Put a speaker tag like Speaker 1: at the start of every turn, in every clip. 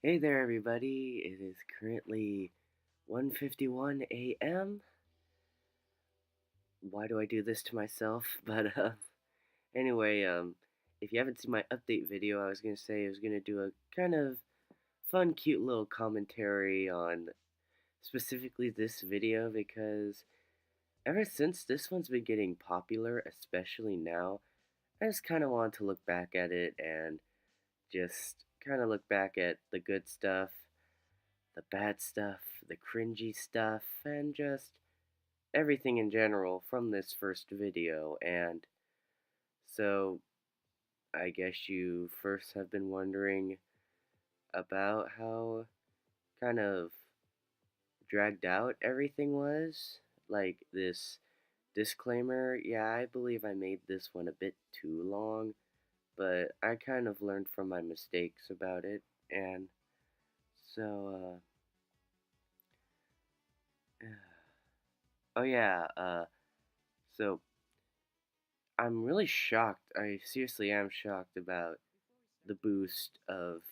Speaker 1: Hey there, everybody. It is currently 1:51 a.m. Why do I do this to myself? But anyway, if you haven't seen my update video, I was gonna say I was gonna do a kind of fun, cute little commentary on specifically this video because ever since this one's been getting popular, especially now, I just kind of want to look back at it and just kind of look back at the good stuff, the bad stuff, the cringy stuff, and just everything in general from this first video. And so, I guess you first have been wondering about how kind of dragged out everything was. Like this disclaimer, yeah, I believe I made this one a bit too long, but I kind of learned from my mistakes about it, and so, oh yeah, so I'm really shocked. I seriously am shocked about the boost of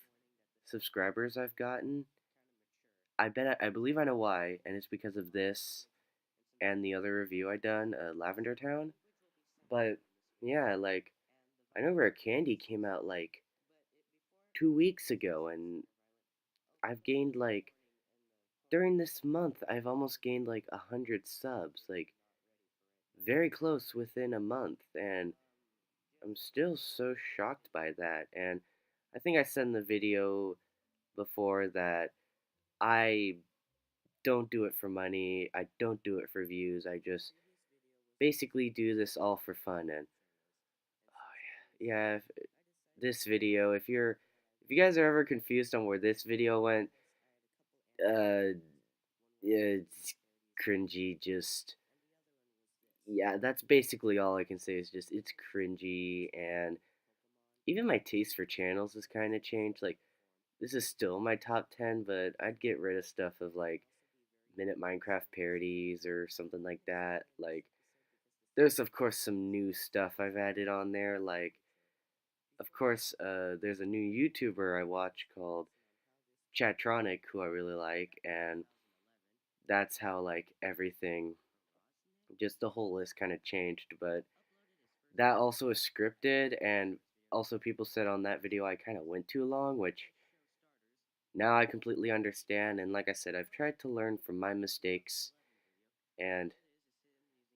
Speaker 1: subscribers I've gotten. I believe I know why, and it's because of this and the other review I done, Lavender Town. But yeah, like I know Rare Candy came out like 2 weeks ago, and I've gained like during this month I've almost gained like 100 subs, like very close within a month, and I'm still so shocked by that. And I think I said in the video before that I don't do it for money. I don't do it for views. I just basically do this all for fun. And oh yeah, this video, if you guys are ever confused on where this video went, yeah, it's cringy. Just yeah, that's basically all I can say. Is just it's cringy, and even my taste for channels has kind of changed. Like this is still my top 10, but I'd get rid of stuff of like minute Minecraft parodies or something like that. Like there's of course some new stuff I've added on there. Like of course, there's a new YouTuber I watch called Chatronic who I really like, and that's how like everything, just the whole list kind of changed. But that also is scripted, and also people said on that video I kind of went too long, which now I completely understand. And like I said, I've tried to learn from my mistakes, and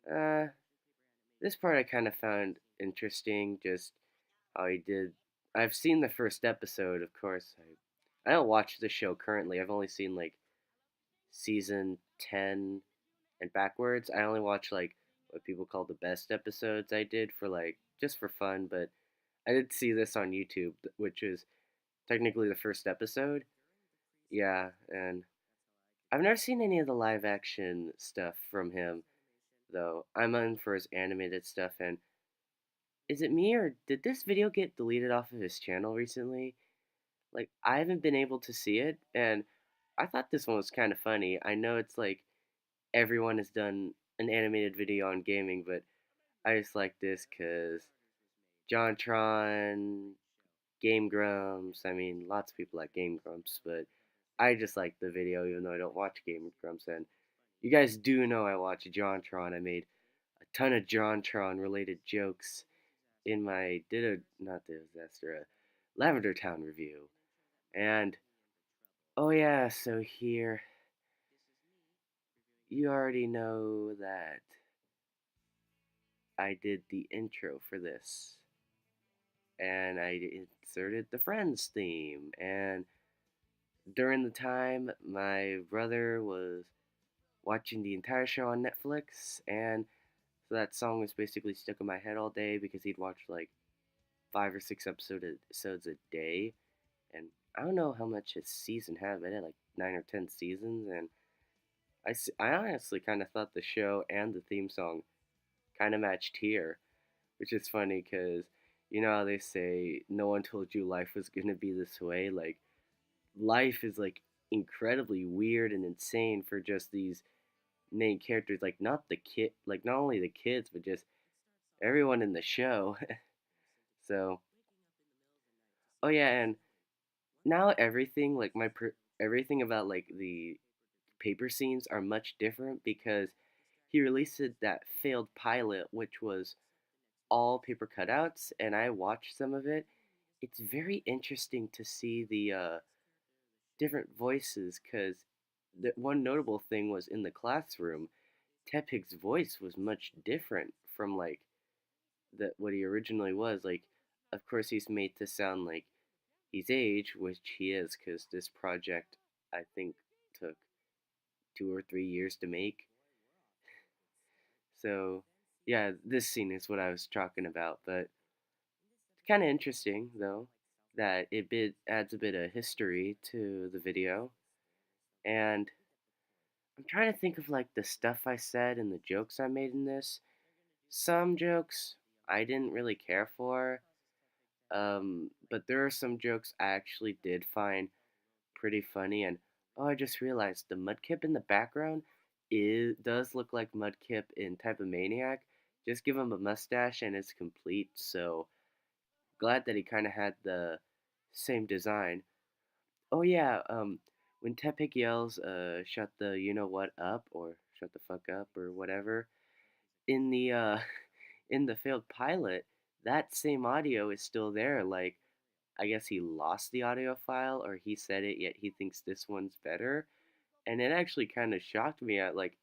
Speaker 1: uh, this part I kind of found interesting. Just how he did. I've seen the first episode, of course. I don't watch the show currently. I've only seen like season 10 and backwards. I only watch like what people call the best episodes I did for like just for fun, but I did see this on YouTube, which is technically the first episode. Yeah, and I've never seen any of the live action stuff from him though. I'm on for his animated stuff. And is it me or did this video get deleted off of his channel recently? Like I haven't been able to see it, and I thought this one was kind of funny. I know it's like everyone has done an animated video on gaming, but I just like this because JonTron, Game Grumps. I mean, lots of people like Game Grumps, but I just like the video even though I don't watch Game Grumps. And you guys do know I watch JonTron. I made a ton of JonTron related jokes in my not disaster, Lavender Town review. And oh yeah, so here you already know that I did the intro for this, and I inserted the Friends theme. And during the time, my brother was watching the entire show on Netflix, and so that song was basically stuck in my head all day because he'd watch like 5 or 6 episodes a day. And I don't know how much his season had, but it had like 9 or 10 seasons. And I honestly kind of thought the show and the theme song kind of matched here, which is funny because you know how they say no one told you life was gonna be this way. Like life is like incredibly weird and insane for just these main characters. Like not the kid, like not only the kids, but just everyone in the show. So, oh yeah, and now everything like everything about like the paper scenes are much different because he released that failed pilot, which was all paper cutouts, and I watched some of it. It's very interesting to see the different voices because the one notable thing was in the classroom, Tepig's voice was much different from like what he originally was. Like, of course, he's made to sound like he's age, which he is, because this project I think took 2 or 3 years to make. So, yeah, this scene is what I was talking about. But it's kind of interesting though that adds a bit of history to the video, and I'm trying to think of like the stuff I said and the jokes I made in this. Some jokes I didn't really care for, but there are some jokes I actually did find pretty funny. And oh, I just realized the Mudkip in the background does look like Mudkip in Type of Maniac. Just give him a mustache and it's complete. So glad that he kind of had the same design. Oh yeah, when Tepig yells, "Shut the you know what up" or "Shut the fuck up" or whatever in the in the failed pilot, that same audio is still there. Like, I guess he lost the audio file or he said it, yet he thinks this one's better. And it actually kind of shocked me at like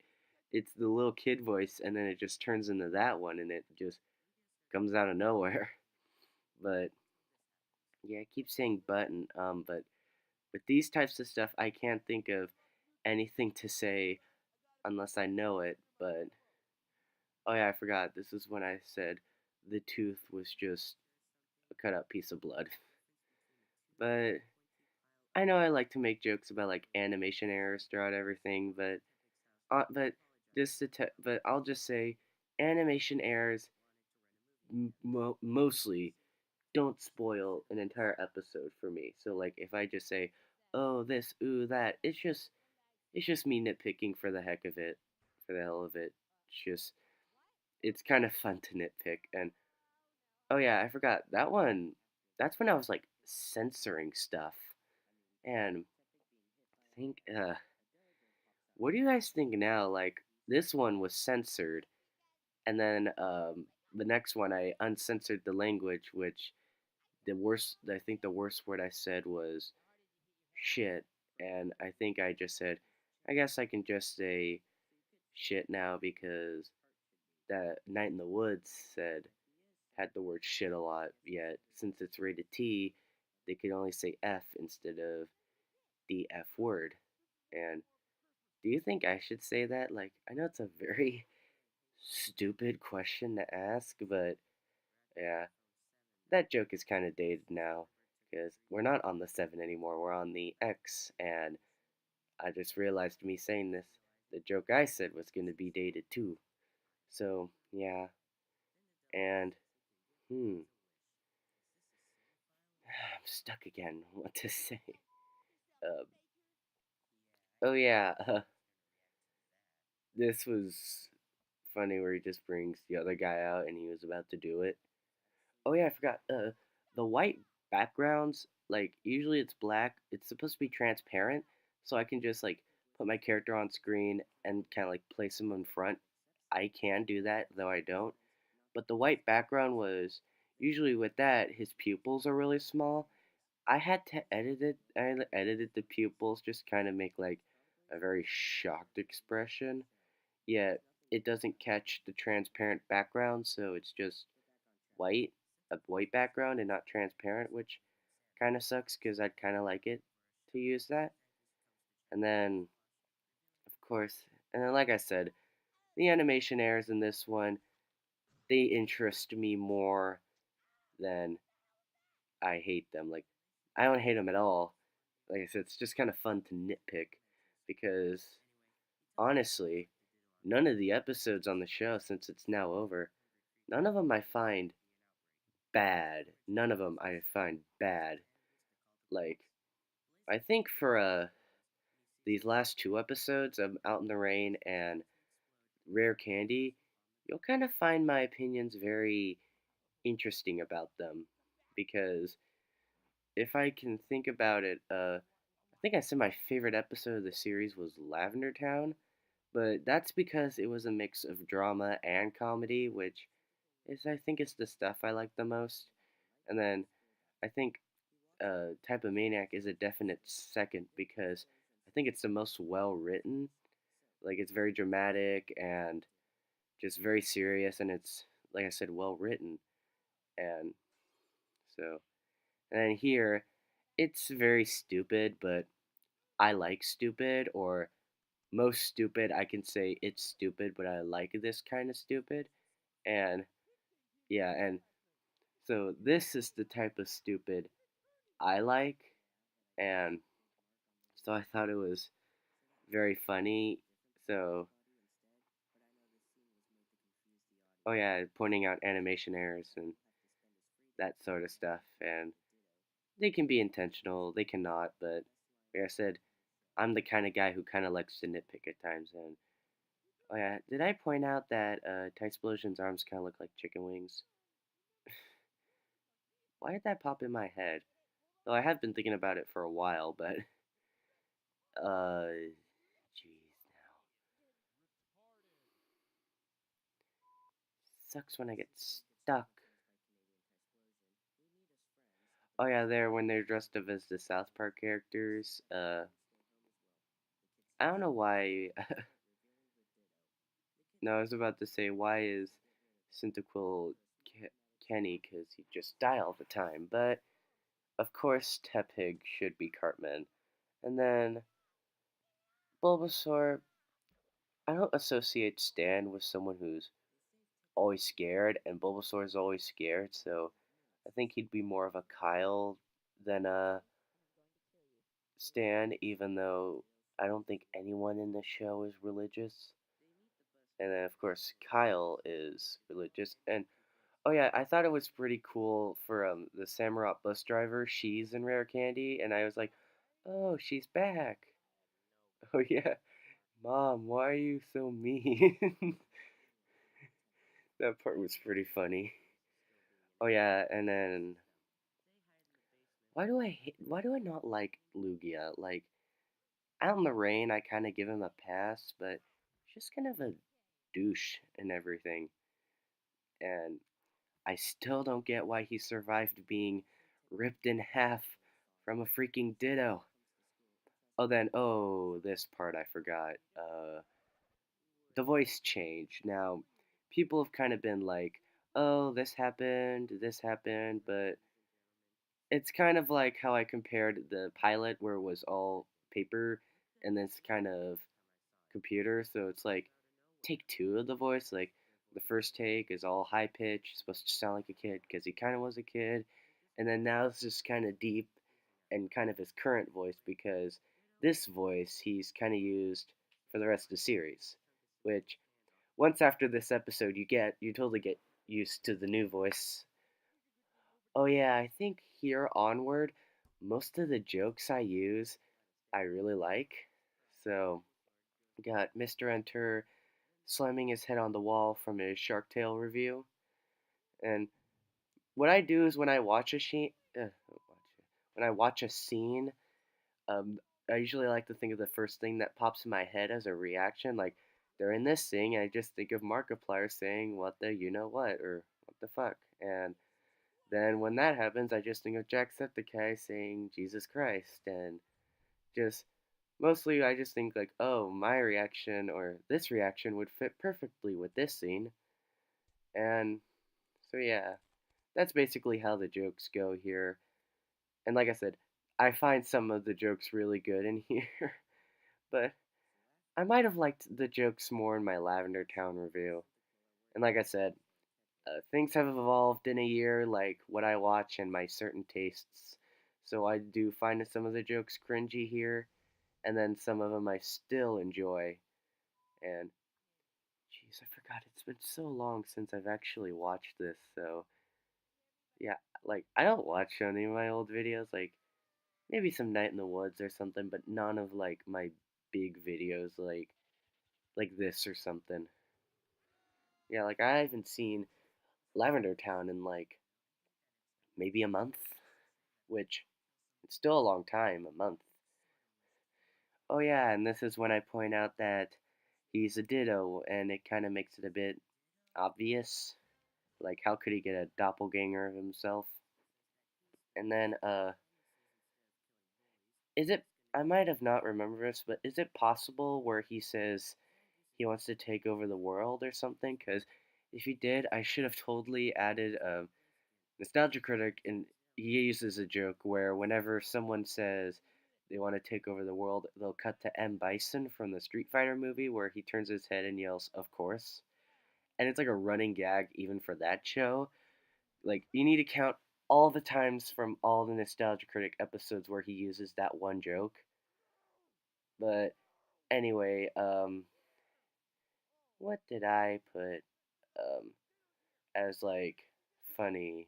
Speaker 1: it's the little kid voice and then it just turns into that one and it just comes out of nowhere. But yeah, I keep saying button, but with these types of stuff, I can't think of anything to say unless I know it. But oh yeah, I forgot. This is when I said the tooth was just a cut out piece of blood. But I know I like to make jokes about like animation errors throughout everything, but but I'll just say animation errors mostly don't spoil an entire episode for me. So like if I just say, "Oh, this, ooh, that," it's just me nitpicking for the heck of it, for the hell of it. It's kind of fun to nitpick. And oh yeah, I forgot that one. That's when I was like censoring stuff. And I think what do you guys think now? Like this one was censored, and then the next one I uncensored the language, which I think the worst word I said was shit, and I think I just said, I guess I can just say shit now because that Night in the Woods had the word shit a lot. Yet since it's rated T, they could only say F instead of the F word. And do you think I should say that? Like, I know it's a very stupid question to ask, but yeah, that joke is kind of dated now because we're not on the 7 anymore, we're on the X, and I just realized me saying this, the joke I said was going to be dated too. So, yeah, and I'm stuck again. What to say? Uh, oh, yeah, this was funny where he just brings the other guy out and he was about to do it. Oh yeah, I forgot. The white backgrounds, like usually it's black. It's supposed to be transparent, so I can just like put my character on screen and kind of like place him in front. I can do that, though I don't. But the white background was usually with that, his pupils are really small. I had to edit it. I edited the pupils just kind of make like a very shocked expression. Yet it doesn't catch the transparent background, so it's just white, a white background and not transparent, which kind of sucks because I'd kind of like it to use that. And then, of course, and then like I said, the animation errors in this one, they interest me more than I hate them. Like, I don't hate them at all. Like I said, it's just kind of fun to nitpick because honestly, none of the episodes on the show, since it's now over, none of them I find bad. None of them I find bad. Like, I think for these last two episodes of Out in the Rain and Rare Candy, you'll kind of find my opinions very interesting about them because if I can think about it, I think I said my favorite episode of the series was Lavender Town, but that's because it was a mix of drama and comedy, which is I think is the stuff I like the most. And then I think Type of Maniac is a definite second because I think it's the most well written. Like it's very dramatic and just very serious, and it's like I said, well written. And so, and then here, it's very stupid, but I like stupid, or most stupid. I can say it's stupid, but I like this kind of stupid. And yeah, and so this is the type of stupid I like, and so I thought it was very funny. So, oh yeah, pointing out animation errors and that sort of stuff, and they can be intentional, they cannot, but like I said, I'm the kind of guy who kind of likes to nitpick at times. And oh yeah, did I point out that Tysplosion's arms kind of look like chicken wings? Why did that pop in my head? Though I have been thinking about it for a while, but jeez, now sucks when I get stuck. Oh yeah, there when they're dressed up as the South Park characters. I don't know why. No, I was about to say why is Cyndaquil Kenny? Because he just die all the time. But of course, Tepig should be Cartman. And then Bulbasaur. I don't associate Stan with someone who's always scared, and Bulbasaur is always scared. So I think he'd be more of a Kyle than a Stan, even though I don't think anyone in the show is religious. And then, of course, Kyle is religious. And oh yeah, I thought it was pretty cool for the Samurott bus driver. She's in Rare Candy, and I was like, oh, she's back. Oh yeah, Mom, why are you so mean? That part was pretty funny. Oh yeah, and then why do I not like Lugia? Like out in the rain, I kind of give him a pass, but he's just kind of a douche and everything. And I still don't get why he survived being ripped in half from a freaking Ditto. Oh, then, oh, this part I forgot. The voice change. Now, people have kind of been like, oh, this happened, but it's kind of like how I compared the pilot where it was all paper and this kind of computer. So it's like take two of the voice. Like the first take is all high pitched, supposed to sound like a kid because he kind of was a kid, and then now it's just kind of deep and kind of his current voice because this voice he's kind of used for the rest of the series. Which once after this episode, you totally get used to the new voice. Oh yeah, I think here onward, most of the jokes I use, I really like. So, got Mr. Enter slamming his head on the wall from his Shark Tale review. And what I do is when I watch a scene, um, I usually like to think of the first thing that pops in my head as a reaction. Like they're in this thing, I just think of Markiplier saying "What the you know what" or "What the fuck," and then when that happens, I just think of Jacksepticeye saying "Jesus Christ," and just mostly I just think like, oh, my reaction or this reaction would fit perfectly with this scene, and so yeah, that's basically how the jokes go here. And like I said, I find some of the jokes really good in here, but I might have liked the jokes more in my Lavender Town review. And like I said, things have evolved in a year, like what I watch and my certain tastes. So I do find some of the jokes cringy here, and then some of them I still enjoy. And jeez, I forgot it's been so long since I've actually watched this. So yeah, like I don't watch any of my old videos, like maybe some Night in the Woods or something, but none of like my big videos like this or something. Yeah, like I haven't seen Lavender Town in like maybe a month, which It's still a long time, a month. Oh yeah, and this is when I point out that he's a Ditto, and it kind of makes it a bit obvious. Like, how could he get a doppelganger of himself? And then, is it? I might have not remembered this, but is it possible where he says he wants to take over the world or something? Because if he did, I should have totally added Nostalgia Critic, and he uses a joke where whenever someone says they want to take over the world, they'll cut to M. Bison from the Street Fighter movie where he turns his head and yells, "Of course." And it's like a running gag even for that show. Like, you need to count all the times from all the Nostalgia Critic episodes where he uses that one joke. But anyway, what did I put um, as like funny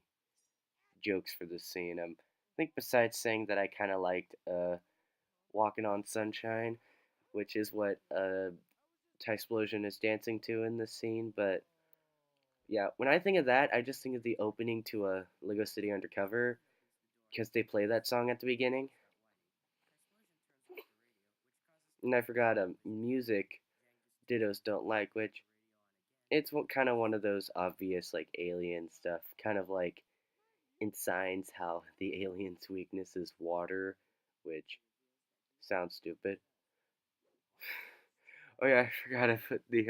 Speaker 1: jokes for this scene? I think besides saying that I kind of liked "Walking on Sunshine," which is what Tysplosion is dancing to in this scene. But yeah, when I think of that, I just think of the opening to a Lego City Undercover because they play that song at the beginning. And I forgot music Dittos don't like, which it's kind of one of those obvious like alien stuff, kind of like in Signs how the alien's weakness is water, which sounds stupid. Oh yeah, I forgot I put the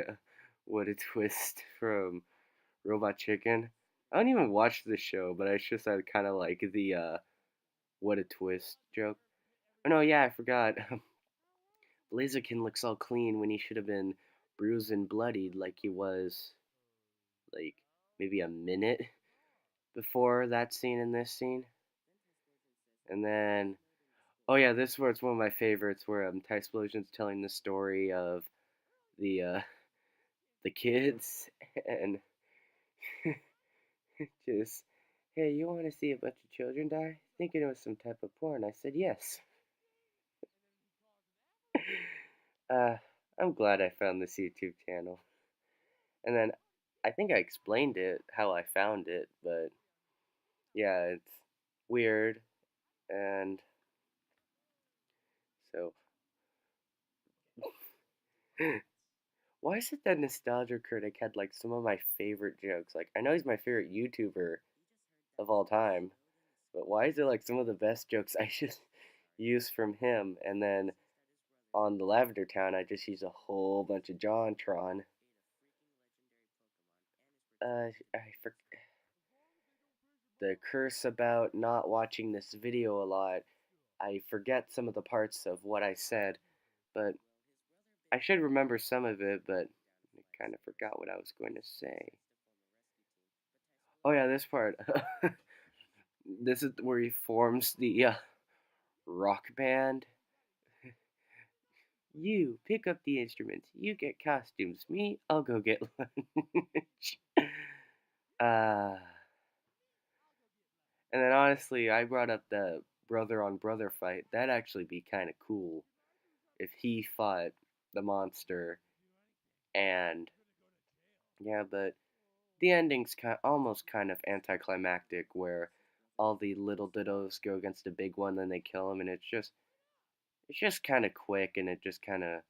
Speaker 1: what a twist from Robot Chicken. I don't even watch the show, but I just I kind of like the what a twist joke. Oh no, yeah, I forgot. Blaziken looks all clean when he should have been bruised and bloodied like he was like maybe a minute before that scene in this scene. And then oh yeah, this was one of my favorites where Tysplosion's telling the story of the the kids and just hey, you want to see a bunch of children die? Thinking it was some type of porn. I said yes. uh, I'm glad I found this YouTube channel. And then I think I explained it how I found it, but yeah, it's weird. And so, why is it that Nostalgia Critic had like some of my favorite jokes? Like, I know he's my favorite YouTuber of all time, but why is it like some of the best jokes I just use from him? And then on the Lavender Town, I just use a whole bunch of JonTron. I forget the curse about not watching this video a lot. I forget some of the parts of what I said, but I should remember some of it, but I kind of forgot what I was going to say. Oh yeah, this part. This is where he forms the rock band. You pick up the instruments. You get costumes. Me, I'll go get lunch. uh, and then honestly, I brought up the brother on brother fight. That'd actually be kind of cool if he fought the monster. And yeah, but the ending's almost kind of anticlimactic, where all the little dittos go against the big one, then they kill him, and it's just kind of quick, and it just kind of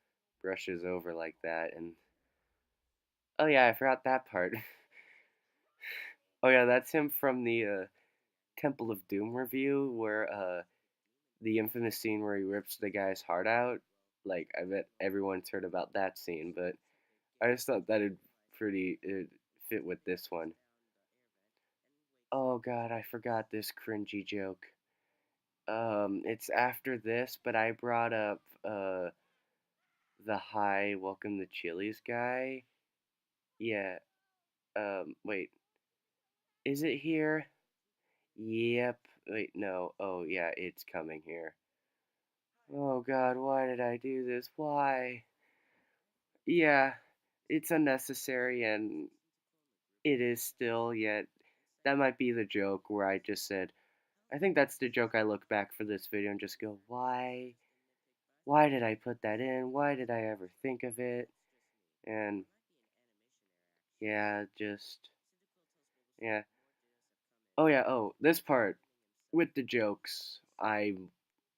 Speaker 1: brushes over like that. And oh yeah, I forgot that part. Oh yeah, that's him from the Temple of Doom review, where the infamous scene where he rips the guy's heart out. Like, I bet everyone's heard about that scene, but I just thought that'd it'd fit with this one. Oh god, I forgot this cringy joke. It's after this, but I brought up the hi, welcome to Chili's guy. Yeah. Wait, is it here? Yep. Wait, no. Oh yeah, it's coming here. Oh god, why did I do this? Why? Yeah, it's unnecessary and it is still yet. That might be the joke where I just said, I think that's the joke I look back for this video and just go, why? Why did I put that in? Why did I ever think of it? And yeah, just yeah. Oh yeah, oh, this part with the jokes. I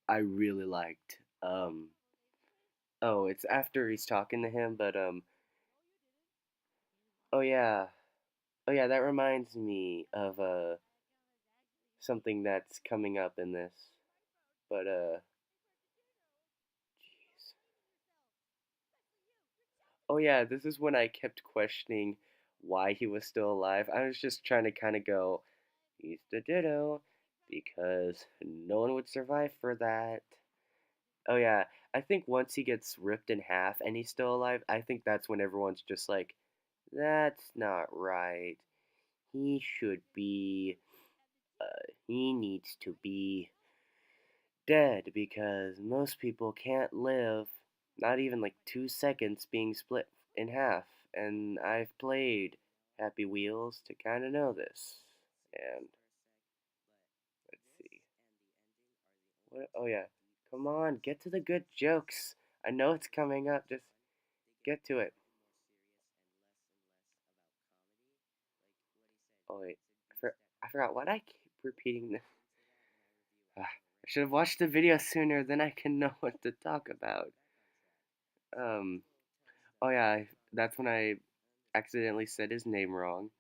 Speaker 1: I really liked. Oh, it's after he's talking to him, but oh yeah, oh yeah, that reminds me of something that's coming up in this. But jeez. Oh yeah, this is when I kept questioning why he was still alive. I was just trying to kind of go, he's the Ditto, because no one would survive for that. Oh yeah, I think once he gets ripped in half and he's still alive, I think that's when everyone's just like, that's not right. He should be, he needs to be dead because most people can't live not even like 2 seconds being split in half. And I've played Happy Wheels to kind of know this. And let's see. What? Oh yeah. Come on, get to the good jokes. I know it's coming up. Just get to it. Oh wait, I forgot what I keep repeating this. I should have watched the video sooner, then I can know what to talk about. Um. Oh yeah, that's when I accidentally said his name wrong.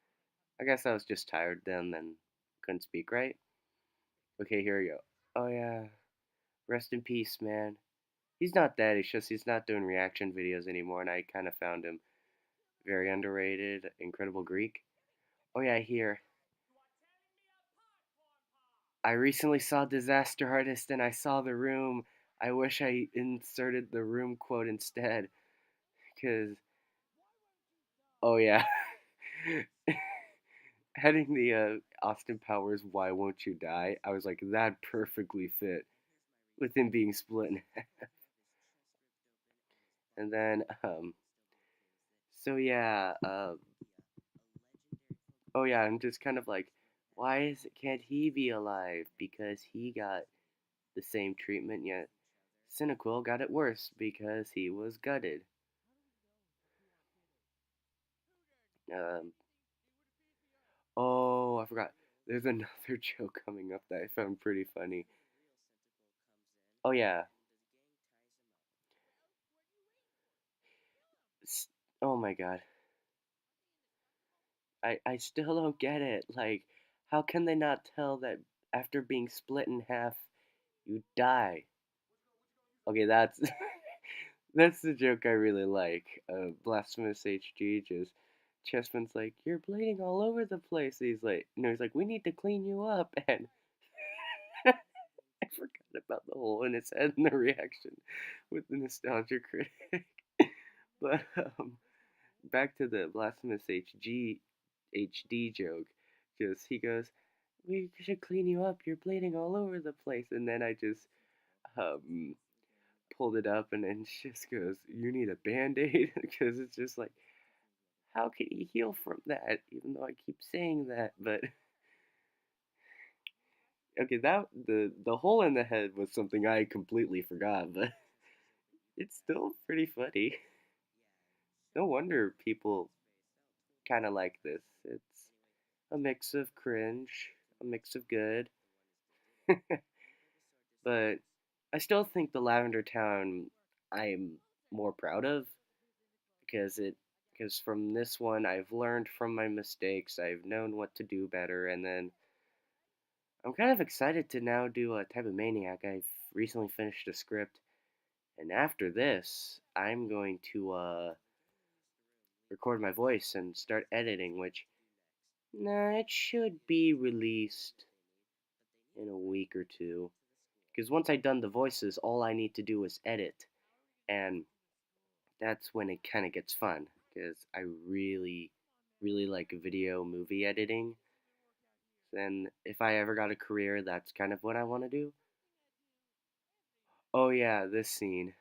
Speaker 1: I guess I was just tired then and couldn't speak right. Okay, here we go. Oh yeah, rest in peace, man. He's not dead. It's just he's not doing reaction videos anymore, and I kind of found him very underrated. Incredible Greek. Oh yeah, here. I recently saw Disaster Artist and I saw The Room. I wish I inserted the Room quote instead, because oh yeah, heading the Austin Powers "Why Won't You Die," I was like that perfectly fit with him being split in half. And then so yeah, oh yeah, I'm just kind of like, why is it can't he be alive? Because he got the same treatment, yet Cinequil got it worse because he was gutted. Um, oh, I forgot. There's another joke coming up that I found pretty funny. Oh yeah. Oh my god. I still don't get it. Like, how can they not tell that after being split in half, you die? Okay, that's that's the joke I really like. Blasphemous HG just Chessman's like, you're bleeding all over the place. He's like, no, he's like, we need to clean you up, and I forgot about the hole in his head and the reaction with the nostalgia critic. But back to the blasphemous HD joke. Just he goes, we should clean you up. You're bleeding all over the place, and then I just um pulled it up, and then she just goes, you need a band-aid because it's just like, how can he heal from that? Even though I keep saying that, but okay, that the hole in the head was something I completely forgot, but it's still pretty funny. No wonder people kind of like this. It's a mix of cringe, a mix of good, but I still think the Lavender Town I'm more proud of because it because from this one I've learned from my mistakes. I've known what to do better, and then I'm kind of excited to now do a Type of Maniac. I've recently finished a script, and after this, I'm going to record my voice and start editing, which nah, it should be released in a week or two. Because once I've done the voices, all I need to do is edit, and that's when it kind of gets fun. Because I really, really like video movie editing. And if I ever got a career, that's kind of what I want to do. Oh yeah, this scene.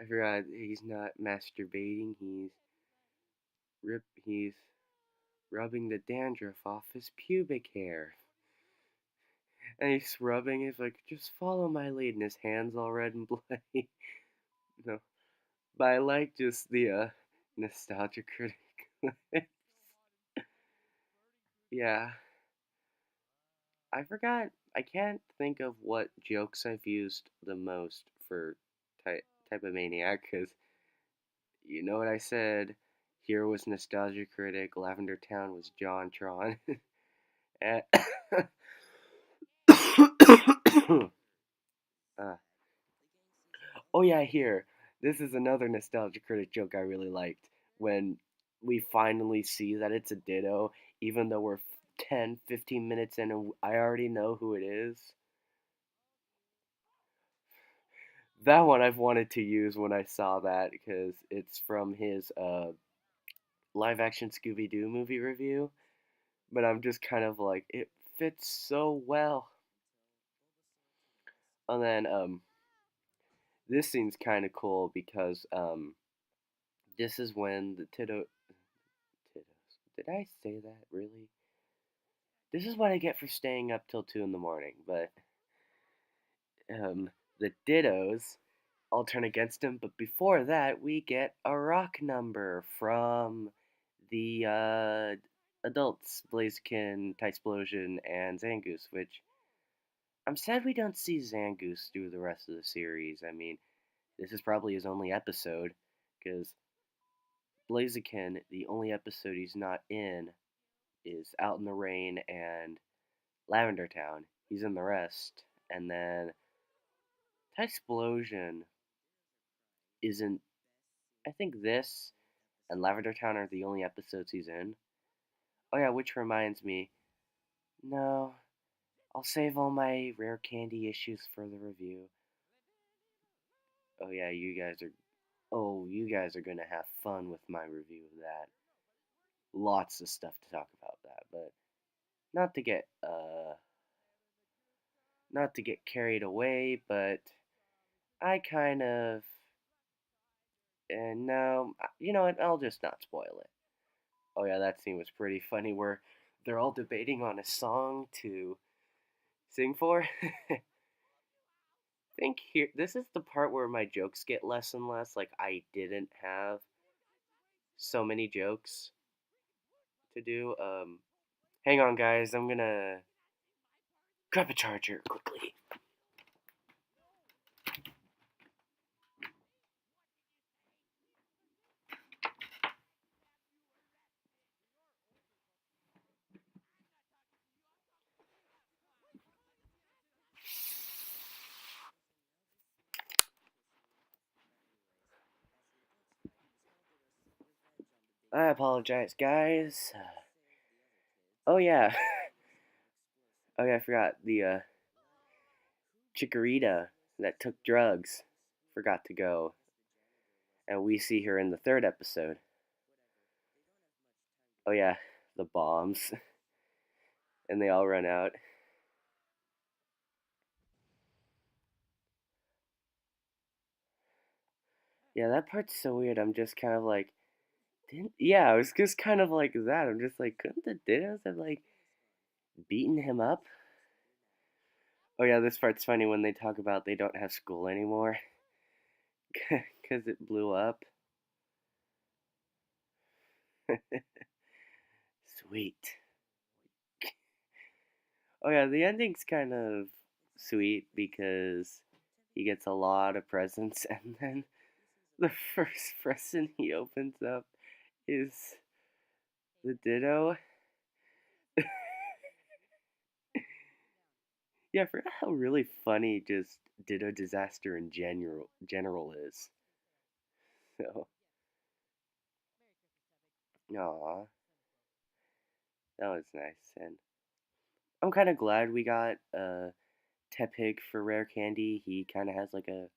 Speaker 1: I forgot he's not masturbating. He's rubbing the dandruff off his pubic hair. And he's rubbing. He's like, just follow my lead, and his hands all red and bloody. No, but I like just the nostalgia critic. Yeah, I forgot. I can't think of what jokes I've used the most for type of maniac because you know what I said. Here was Nostalgia Critic. Lavender Town was John Tron. And uh, oh yeah, here. This is another Nostalgia Critic joke I really liked. When we finally see that it's a Ditto, even though we're 10, 15 minutes in and I already know who it is. That one I've wanted to use when I saw that because it's from his live action Scooby Doo movie review. But I'm just kind of like, it fits so well. And then this scene's kind of cool because this is when the Tittos. Did I say that really? This is what I get for staying up till 2 in the morning. But the Dittos all turn against him. But before that, we get a rock number from the adults, Blaziken, Tysplosion, and Zangoose, which I'm sad we don't see Zangoose through the rest of the series. I mean, this is probably his only episode, because Blaziken, the only episode he's not in, is Out in the Rain and Lavender Town. He's in the rest. And then Tysplosion isn't. I think this and Lavender Town are the only episodes he's in. Oh, yeah, which reminds me. No, I'll save all my rare candy issues for the review. Oh yeah, you guys are gonna have fun with my review of that. Lots of stuff to talk about that, but not to get not to get carried away, but I kind of and no, you know what? I'll just not spoil it. Oh yeah, that scene was pretty funny where they're all debating on a song to sing for. Think here this is the part where my jokes get less and less. Like I didn't have so many jokes to do. Hang on, guys. I'm gonna grab a charger quickly. I apologize, guys. Oh yeah. Oh yeah, I forgot the Chikorita that took drugs forgot to go, and we see her in the third episode. Oh yeah, the bombs, and they all run out. Yeah, that part's so weird. I'm just kind of like, didn't? Yeah, I was just kind of like that. I'm just like, couldn't the Dittos have like beaten him up? Oh yeah, this part's funny when they talk about they don't have school anymore because it blew up. Sweet. Oh yeah, the ending's kind of sweet because he gets a lot of presents, and then the first present he opens up is the Ditto. Yeah, I forgot how really funny just Ditto disaster in general is. So, aw, that was nice, and I'm kind of glad we got Tepig for Rare Candy. He kind of has like a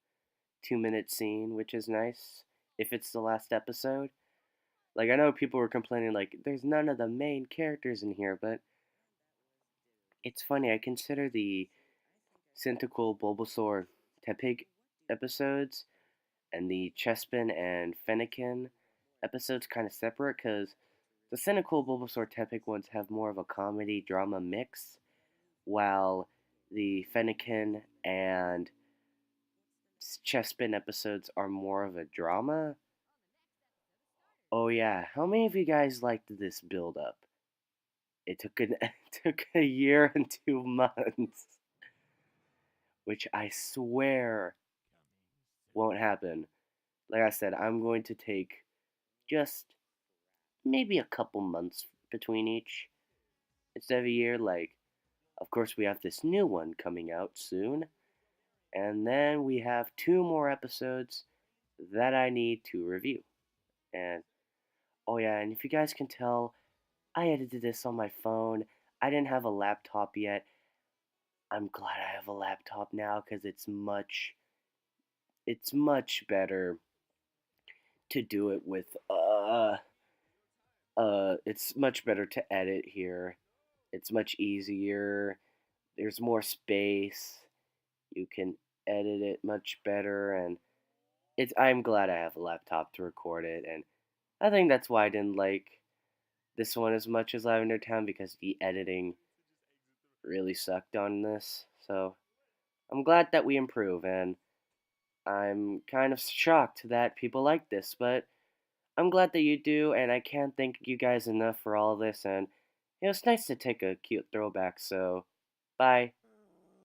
Speaker 1: 2 minute scene, which is nice. If it's the last episode. Like I know people were complaining like there's none of the main characters in here, but it's funny. I consider the Cyndaquil, Bulbasaur, Tepig episodes and the Chespin and Fennekin episodes kind of separate because the Cyndaquil, Bulbasaur, Tepig ones have more of a comedy drama mix, while the Fennekin and Chespin episodes are more of a drama. Oh yeah, how many of you guys liked this build up? it took a year and 2 months, which I swear won't happen. Like I said, I'm going to take just maybe a couple months between each instead of a year. Like, of course, we have this new one coming out soon, and then we have two more episodes that I need to review. And oh, yeah, and if you guys can tell, I edited this on my phone. I didn't have a laptop yet. I'm glad I have a laptop now because it's much better to do it with it's much better to edit here. It's much easier. There's more space. You can edit it much better, and I'm glad I have a laptop to record it, and I think that's why I didn't like this one as much as Lavender Town, because the editing really sucked on this. So I'm glad that we improve, and I'm kind of shocked that people like this, but I'm glad that you do, and I can't thank you guys enough for all of this, and it was nice to take a cute throwback, so bye.